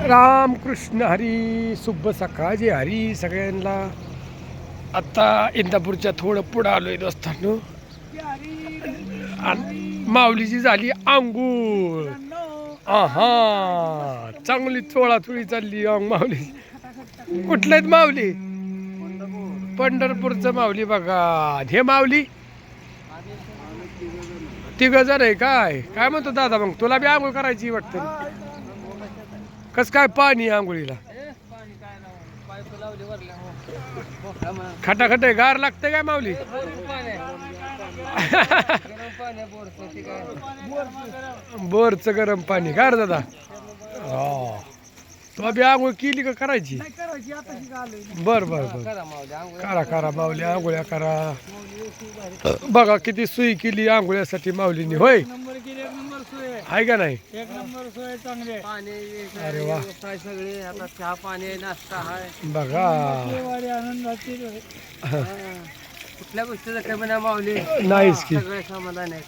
रामकृष्ण हरी. शुभ सकाळ जे हरी सगळ्यांना. आता इंदापूरच्या थोडं पुढं आलोय दोस्तांनो. माऊलीची झाली आंघोळ. हा चांगली चोळाचोळी चालली माऊली. कुठले आहेत माऊली? पंढरपूरचं माऊली बघा. हे माऊली तिघ जण आहे. काय काय म्हणतो दादा? मग तुला बी आंघोळ करायची वाटतं. कस काय पाणी आंघोळीला? खटाखट आहे. गार लागते काय माऊली? बोरचं गरम पाणी गार दादा. तुला बी आंघोळ केली का करायची? बर बर बर करा करा माऊली आंघोळ्या करा. बघा किती सोयी केली आंघोळ्यासाठी माऊलीने. होय आहे का नाही? एक नंबर सोय चांगले. अरे वा सगळे आता चहा पाणी नाश्ता आहे बघा. आनंदाची कुठल्या गोष्टीचं कमी नाही माऊली. नाहीच की. सगळे समाधान आहे.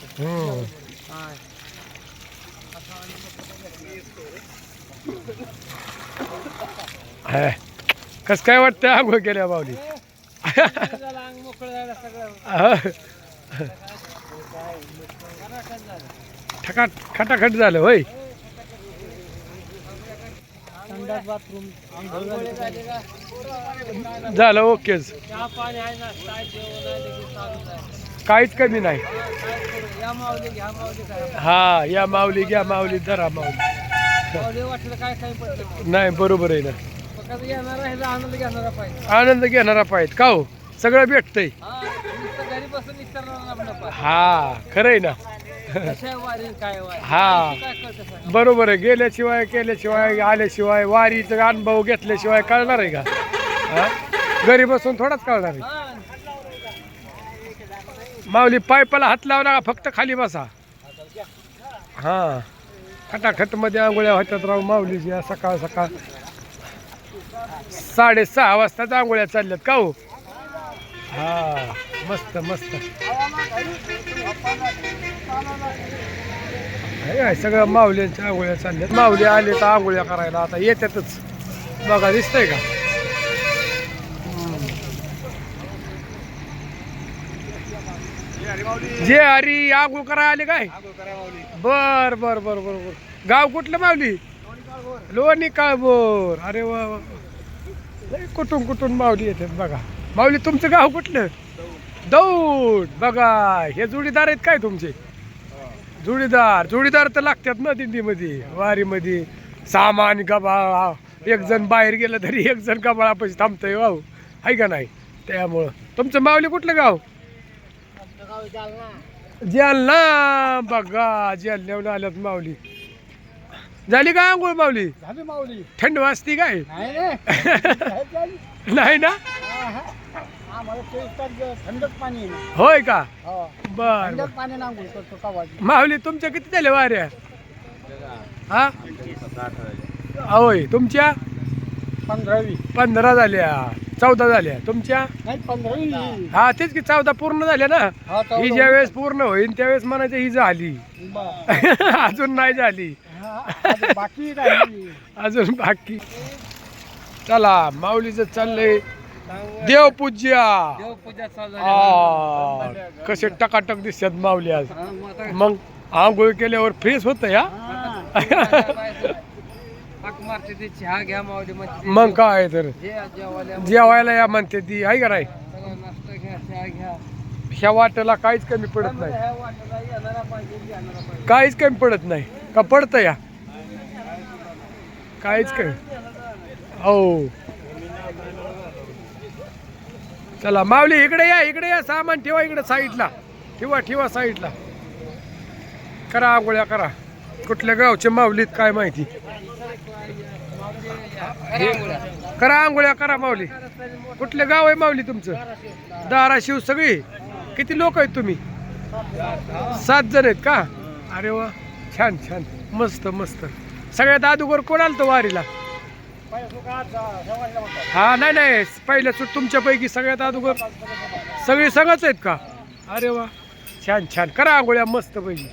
कस काय वाटतं आंघोळ केल्या माऊली? मोकळं सगळं खटाखट झालं. होय बाथरूम झालं ओकेच. चहा पाणी आहे नाश्ता आहे जेवण आहे काहीच कमी नाही. या माऊली घ्या माऊली काय हा या माऊली घ्या माऊली धरा माऊली. माऊली वाटलं काय काही पडलं नाही बरोबर आहे ना. फक्त येणारा ह्याचा आनंद घेणारा पाहिजे. आनंद घेणारा पाहिजे का हो? सगळं भेटतंय. घरी बसून विचारणार हा खरं आहे ना. हा बरोबर आहे. गेल्याशिवाय केल्याशिवाय आल्याशिवाय वारीचा अनुभव घेतल्याशिवाय कळणार आहे का? हा घरी बसून थोडाच कळणार आहे. माऊली पायपाला हात लावला फक्त खाली बसा. हा खटाखट मध्ये आंघोळ्या होत्यात राव माऊलीच्या. सकाळ सकाळ 6:30 वाजता आंघोळ्या चालल्यात का हो? हा मस्त मस्त सगळं माऊलींच्या आंघोळ्या चालल्यात. माऊली आले तर आंघोळ्या करायला आता येतातच बघा. दिसतंय का? जे हरी आंघोळ करायला आले काय? बर बर बर बर बर. गाव कुठलं माऊली? लोणी काळभोर. अरे वा वा. कुठून कुठून माऊली येतात बघा. माऊली तुमचं गाव कुठलं? दौड. बघा हे जोडीदार आहेत काय तुमचे? जोडीदार तर लागतात ना दिंडीमध्ये वारीमध्ये. सामान गबाळा एक जण बाहेर गेलं तरी एक जण गबाळापाशी थांबतोय वाहू आहे का नाही? त्यामुळं तुमचं माऊली कुठलं गाव? जालना. बघा जालन्याहून आल्यात माऊली. झाली का आंघोळ माऊली? माऊली थंड वाजती काय? नाही ना. थंड पाणी होय का? बर पाणी आंघोळ करतो. माऊली तुमच्या किती झाल्या वाऱ्या? हा होय तुमच्या 15 झाल्या. 14 झाल्या तुमच्या? हा तेच की 14 पूर्ण झाल्या ना. ही ज्या वेळेस पूर्ण होईल त्यावेळेस म्हणायचं ही झाली. अजून नाही झाली. बाकी अजून बाकी. चला माऊलीचं चाललंय देवपूज्या. कसे टकाटक दिसतात माऊली आज. मग आंघोळ केल्यावर फ्रेश होत या. चहा घ्या माऊली. मग काय तर जेवायला या म्हणते ती आहे का नाही? ह्या वाट्याला काहीच कमी पडत नाही. काहीच कमी पडत नाही का? पडतं या काहीच कमी. हो चला माऊली इकडे या सामान ठेवा इकडे साईडला. ठेवा साईडला. करा आंघोळ्या करा. कुठल्या गावचे माऊलीत काय माहिती? करा आंघोळ्या करा माऊली. कुठलं गाव आहे माऊली तुमचं? धाराशिव. सगळी किती लोक आहेत तुम्ही? 7 जण आहेत का? अरे वा छान छान मस्त मस्त. सगळ्यात अगोदर कोण आलतो वारीला? हा नाही पहिल्या तुमच्यापैकी सगळ्यात अगोदर सगळी संगच आहेत का? अरे वा छान छान. करा आंघोळ्या मस्त पैकी.